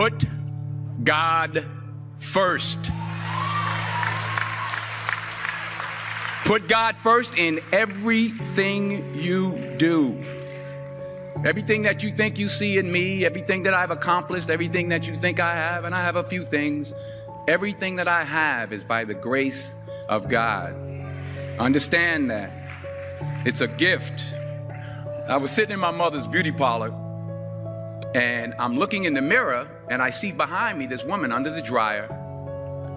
Put God first. Put God first in everything you do. Everything that you think you see in me, everything that I've accomplished, everything that you think I have, and I have a few things, everything that I have is by the grace of God. Understand that. It's a gift. I was sitting in my mother's beauty parlor, and I'm looking in the mirror, and I see behind me this woman under the dryer.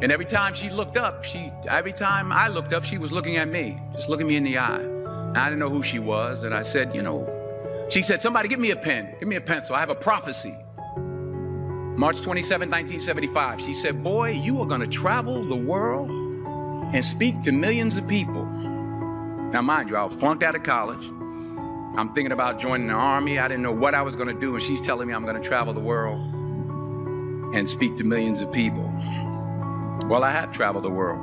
And every time I looked up, she was looking at me, just looking me in the eye. And I didn't know who she was, and I said, she said, somebody give me a pen, so I have a prophecy. March 27, 1975, she said, boy, you are gonna travel the world and speak to millions of people. Now mind you, I was flunked out of college. I'm thinking about joining the army. I didn't know what I was gonna do, and she's telling me I'm gonna travel the world and speak to millions of people. Well, I have traveled the world,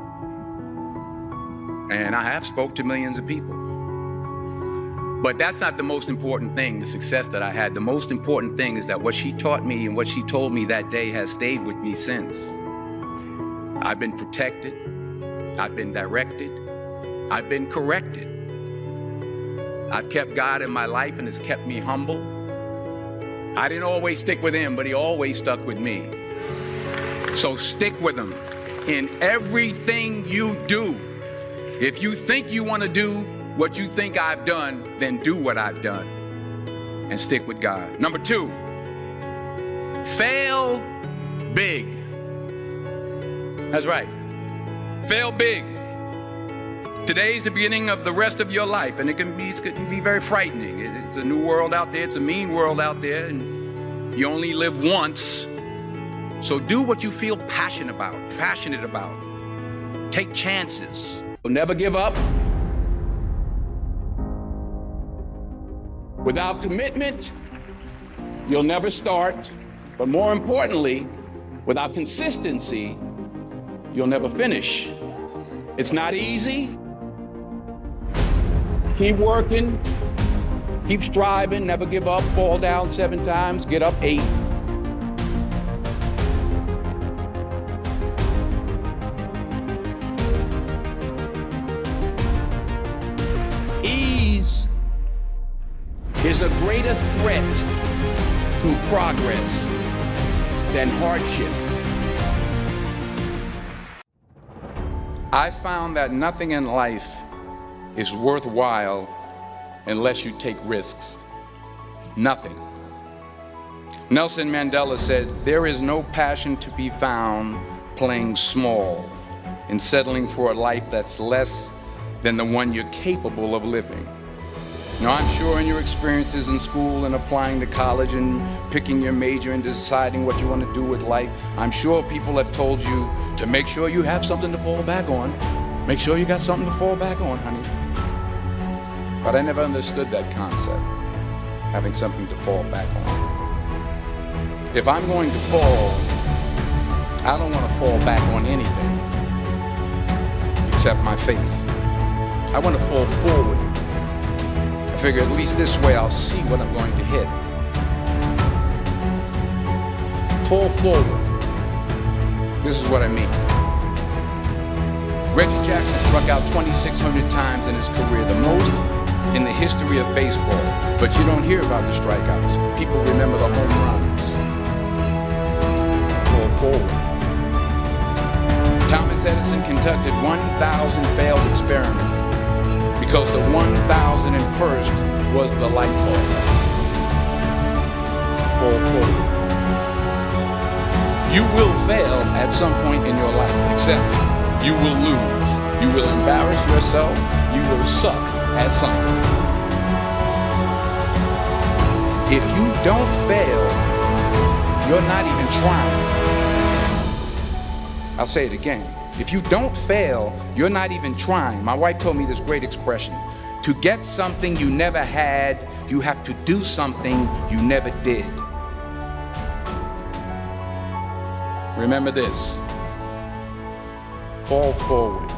and I have spoke to millions of people. But that's not the most important thing, the success that I had. The most important thing is that what she taught me and what she told me that day has stayed with me since. I've been protected, I've been directed, I've been corrected. I've kept God in my life, and it's kept me humble. I didn't always stick with him, but he always stuck with me. So stick with him in everything you do. If you think you want to do what you think I've done, then do what I've done and stick with God. Number 2, fail big. That's right. Fail big. Today's the beginning of the rest of your life, and it can be very frightening. It's a new world out there. It's a mean world out there, and you only live once. So do what you feel passionate about. Take chances. Never give up. Without commitment, you'll never start. But more importantly, without consistency, you'll never finish. It's not easy. Keep working, keep striving, never give up, fall down 7 times, get up 8. Ease is a greater threat to progress than hardship. I found that nothing in life is worthwhile unless you take risks. Nothing. Nelson Mandela said, there is no passion to be found playing small and settling for a life that's less than the one you're capable of living. Now, I'm sure in your experiences in school and applying to college and picking your major and deciding what you want to do with life, I'm sure people have told you to make sure you have something to fall back on. Make sure you got something to fall back on, honey. But I never understood that concept, having something to fall back on. If I'm going to fall, I don't want to fall back on anything except my faith. I want to fall forward. I figure at least this way I'll see what I'm going to hit. Fall forward. This is what I mean. Reggie Jackson struck out 2,600 times in his career, the most in the history of baseball. But you don't hear about the strikeouts. People remember the home runs. Fall forward. Thomas Edison conducted 1,000 failed experiments because the 1,001st was the light bulb. Fall forward. You will fail at some point in your life, accept it. You will lose. You will embarrass yourself. You will suck at something. If you don't fail, you're not even trying. I'll say it again. If you don't fail, you're not even trying. My wife told me this great expression. To get something you never had, you have to do something you never did. Remember this. Fall forward.